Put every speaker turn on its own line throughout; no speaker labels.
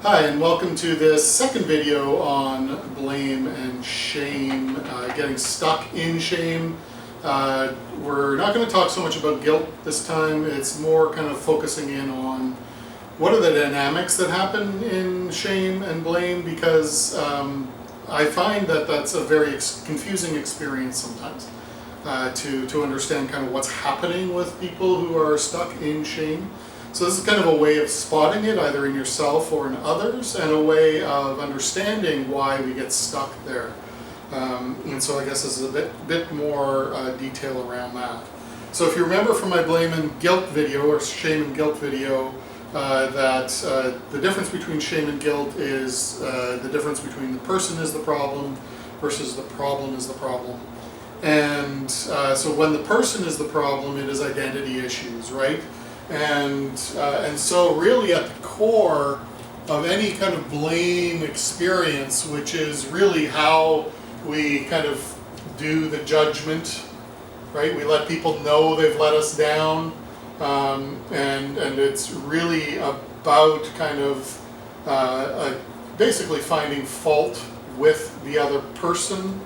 Hi, and welcome to this second video on blame and shame, getting stuck in shame. We're not going to talk so much about guilt this time. It's more kind of focusing in on what are the dynamics that happen in shame and blame, because I find that that's a very confusing experience sometimes to understand kind of what's happening with people who are stuck in shame. So this is kind of a way of spotting it either in yourself or in others, and a way of understanding why we get stuck there. And so I guess this is a bit more detail around that. So if you remember from my blame and guilt video, or shame and guilt video, that the difference between shame and guilt is the difference between the person is the problem versus the problem is the problem. And so when the person is the problem, it is identity issues, right? And so really at the core of any kind of blame experience, which is really how we kind of do the judgment, right? We let people know they've let us down, and it's really about kind of basically finding fault with the other person.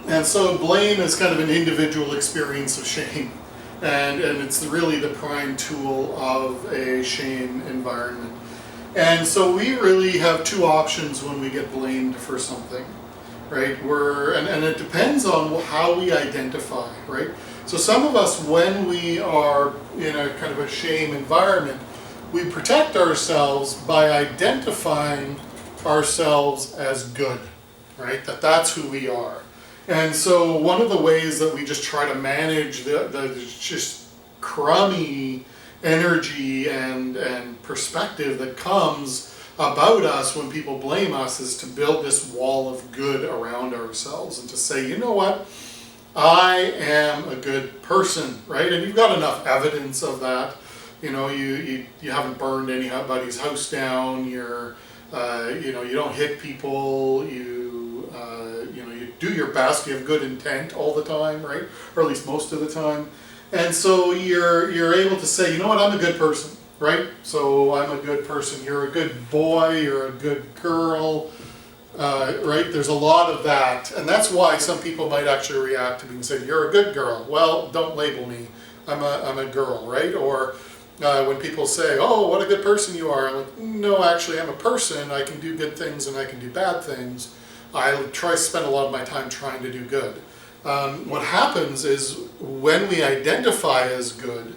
And so blame is kind of an individual experience of shame. And it's really the prime tool of a shame environment. And so we really have two options when we get blamed for something, right? And it depends on how we identify, right? So some of us, when we are in a kind of a shame environment, we protect ourselves by identifying ourselves as good, right? That's who we are. And so one of the ways that we just try to manage the just crummy energy and perspective that comes about us when people blame us is to build this wall of good around ourselves and to say, you know what, I am a good person, right? And you've got enough evidence of that. You know, you haven't burned anybody's house down. You don't hit people. You do your best, you have good intent all the time, right? Or at least most of the time. And so you're able to say, you know what, I'm a good person, right? So I'm a good person, you're a good boy, you're a good girl, right? There's a lot of that. And that's why some people might actually react to being said, you're a good girl. Well, don't label me, I'm a girl, right? Or when people say, oh, what a good person you are, I'm like, no, actually I'm a person, I can do good things and I can do bad things. I try to spend a lot of my time trying to do good. What happens is when we identify as good,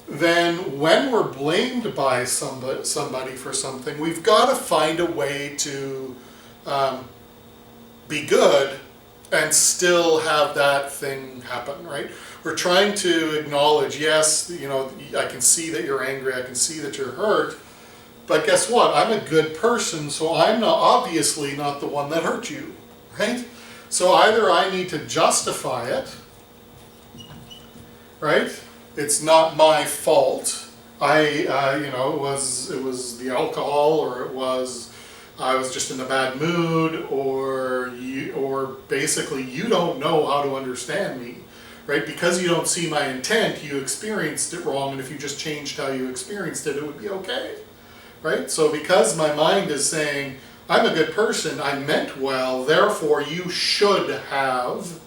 then when we're blamed by somebody for something, we've got to find a way to be good and still have that thing happen, right? We're trying to acknowledge, yes, you know, I can see that you're angry, I can see that you're hurt, but guess what? I'm a good person, so I'm obviously not the one that hurt you, right? So either I need to justify it, right? It's not my fault. It was the alcohol, or I was just in a bad mood, or basically you don't know how to understand me, right? Because you don't see my intent, you experienced it wrong, and if you just changed how you experienced it, it would be okay. Right? So because my mind is saying, I'm a good person, I meant well, therefore you should have,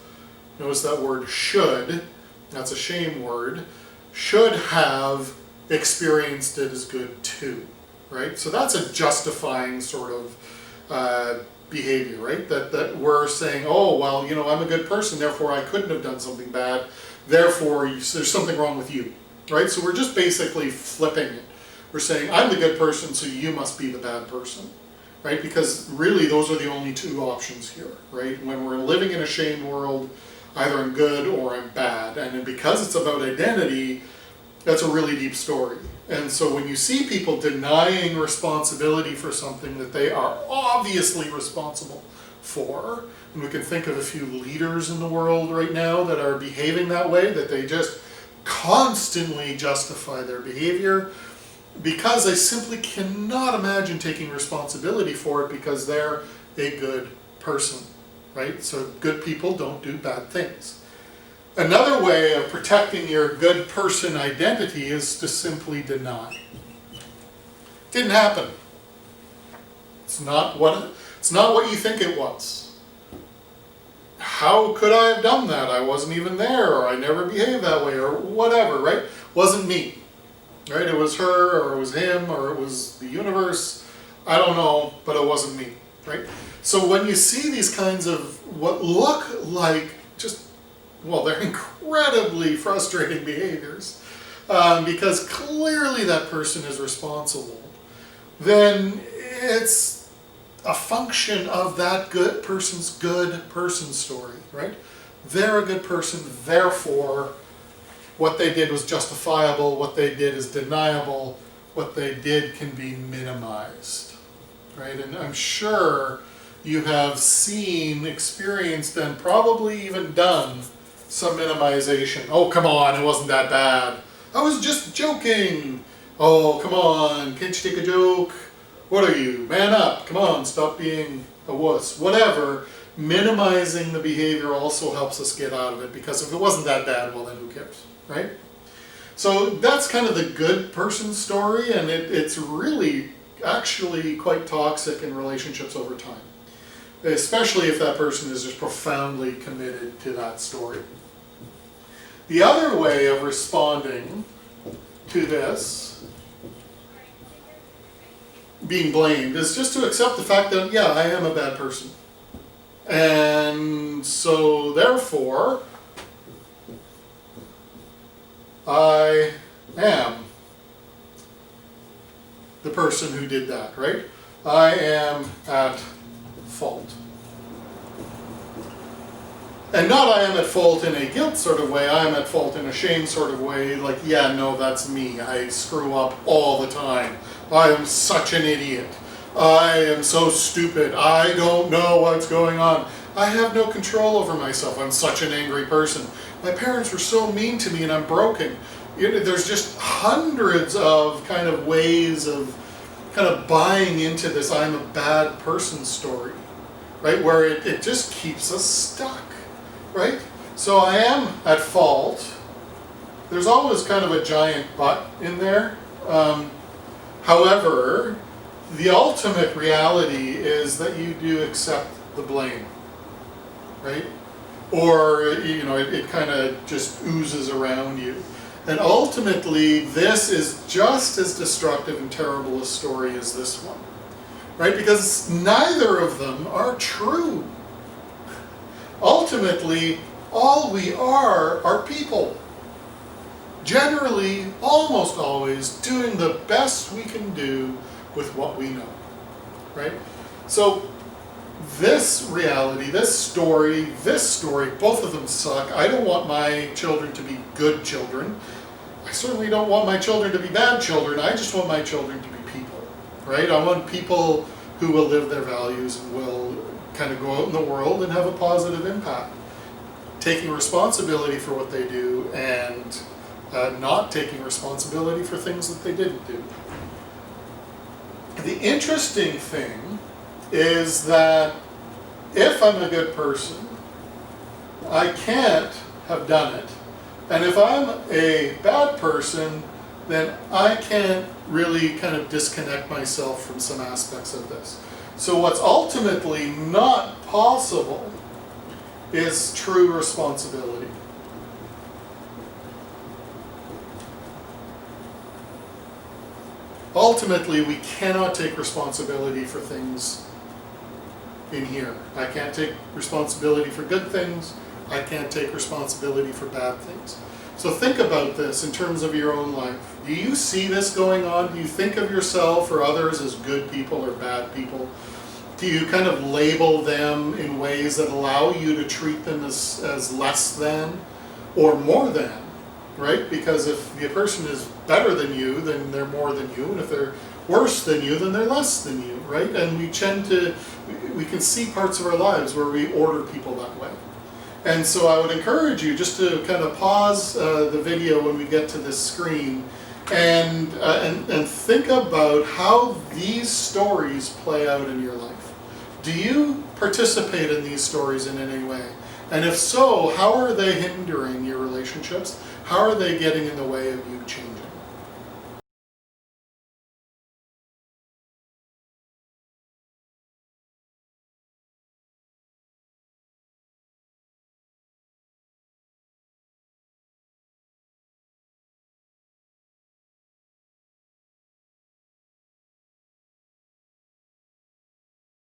notice that word should, that's a shame word, should have experienced it as good too. Right? So that's a justifying sort of behavior, right? That we're saying, oh, well, you know, I'm a good person, therefore I couldn't have done something bad, therefore there's something wrong with you. Right? So we're just basically flipping it. We're saying, I'm the good person, so you must be the bad person, right? Because really those are the only two options here, right? When we're living in a shame world, either I'm good or I'm bad. And because it's about identity, that's a really deep story. And so when you see people denying responsibility for something that they are obviously responsible for, and we can think of a few leaders in the world right now that are behaving that way, that they just constantly justify their behavior, because they simply cannot imagine taking responsibility for it because they're a good person, right? So good people don't do bad things. Another way of protecting your good person identity is to simply deny. Didn't happen. It's not what you think it was. How could I have done that? I wasn't even there, or I never behaved that way, or whatever, right? Wasn't me, right? It was her, or it was him, or it was the universe. I don't know, but it wasn't me, right? So when you see these kinds of what look like they're incredibly frustrating behaviors, because clearly that person is responsible, then it's a function of that good person story, right? They're a good person, therefore what they did was justifiable, what they did is deniable, what they did can be minimized, right? And I'm sure you have seen, experienced, and probably even done some minimization. Oh, come on, it wasn't that bad. I was just joking. Oh, come on, can't you take a joke? What are you? Man up. Come on, stop being a wuss. Whatever. Minimizing the behavior also helps us get out of it, because if it wasn't that bad, well then who cares, right? So that's kind of the good person story, and it's really actually quite toxic in relationships over time, especially if that person is just profoundly committed to that story. The other way of responding to this, being blamed, is just to accept the fact that, yeah, I am a bad person. And so therefore, I am the person who did that, right? I am at fault. And not I am at fault in a guilt sort of way, I am at fault in a shame sort of way, like, yeah, no, that's me. I screw up all the time. I am such an idiot. I am so stupid. I don't know what's going on. I have no control over myself. I'm such an angry person. My parents were so mean to me and I'm broken. There's just hundreds of kind of ways of kind of buying into this I'm a bad person story, right? Where it just keeps us stuck, right? So I am at fault. There's always kind of a giant but in there. However, the ultimate reality is that you do accept the blame, right? Or, it kind of just oozes around you. And ultimately, this is just as destructive and terrible a story as this one, right? Because neither of them are true. Ultimately, all we are people. Generally, almost always, doing the best we can do with what we know, right? So this reality, this story, both of them suck. I don't want my children to be good children. I certainly don't want my children to be bad children. I just want my children to be people, right? I want people who will live their values and will kind of go out in the world and have a positive impact, taking responsibility for what they do and not taking responsibility for things that they didn't do. The interesting thing is that if I'm a good person, I can't have done it. And if I'm a bad person, then I can't really kind of disconnect myself from some aspects of this. So what's ultimately not possible is true responsibility. Ultimately, we cannot take responsibility for things in here. I can't take responsibility for good things. I can't take responsibility for bad things. So think about this in terms of your own life. Do you see this going on? Do you think of yourself or others as good people or bad people? Do you kind of label them in ways that allow you to treat them as less than or more than? Right? Because if the person is better than you, then they're more than you, and if they're worse than you, then they're less than you, right? And we can see parts of our lives where we order people that way. And so I would encourage you just to kind of pause the video when we get to this screen and think about how these stories play out in your life. Do you participate in these stories in any way? And if so, how are they hindering your relationships? How are they getting in the way of you changing?